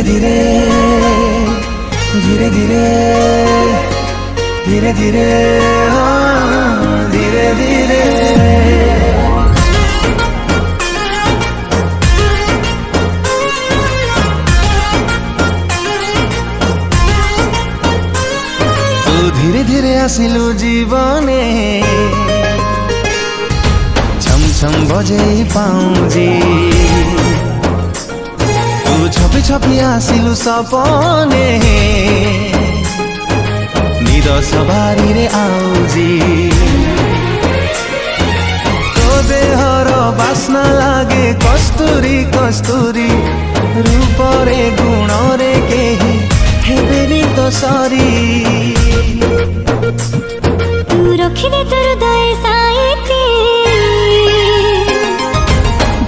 धीरे धीरे धीरे धीरे धीरे धीरे धीरे धीरे तू धीरे धीरे आसिलु जीवने छम छम बजेई पाउजी तू छपी छपी आसिलु सपने निद सवारी रे आउजी तो देहर बास्ना लागे कस्तूरी कस्तूरी रूपरे गुणरे केही हेबेनी तो सारी तू रखिले तोर हृदय साइती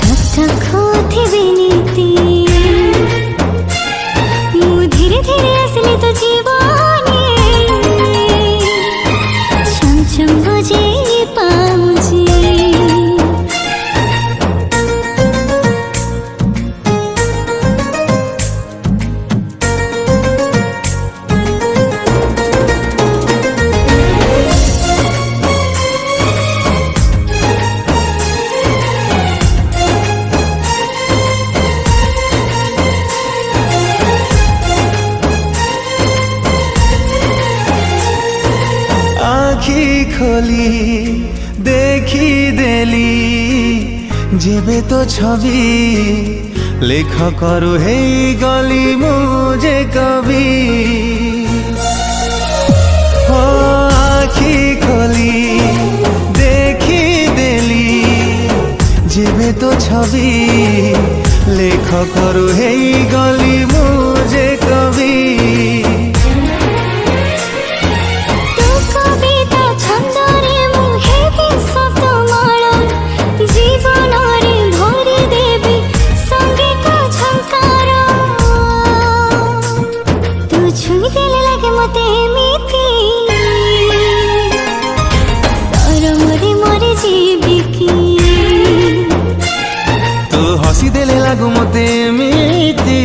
धक धक होथिबे नीति मु धीरे धीरे आसले तो जीवने छम छम बजे पाउजी आखी खोली देखी देली जेबे तो छवि लेख करू हे गली मुझे कवि हो आखी खोली देखी देली जेबे तो छवि लेख करू हे गली मुझे कवि हसी देले लागू मते एमिति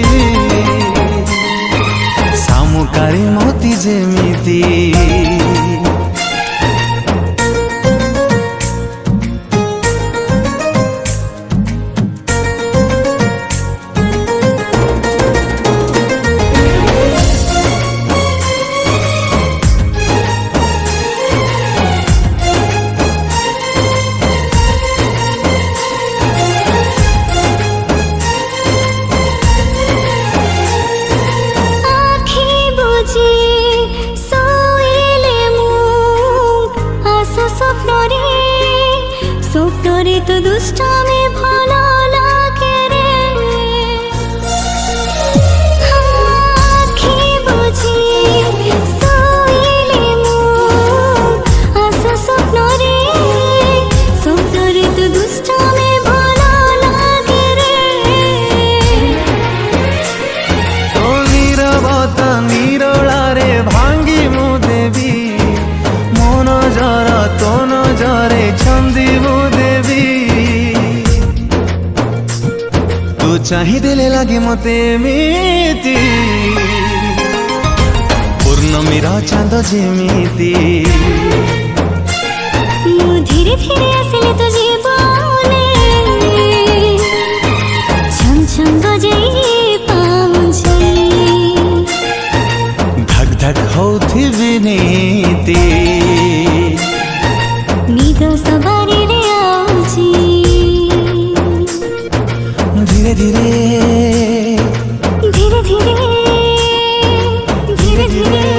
सामुकारी मोती जेमिति स्वप्नरे तो दुष्टामी भलो लागे रे आँखी बुझी सोइले मु आशा स्वप्नरे तो दुष्टामी भलो लागे रे तो नीरवता निरलारे भांगी मु देवी मन जरा तो नजरे छंदी मु चाही देले लागे मते एमिति पूर्णमीर चांद जेमिति मु धीरे धीरे आसले तो जीवने छम छम बजे पाउजी धक धक होथिबे नीति निद सवारी रे आउजी धीरे धीरे धीरे धीरे धीरे धीरे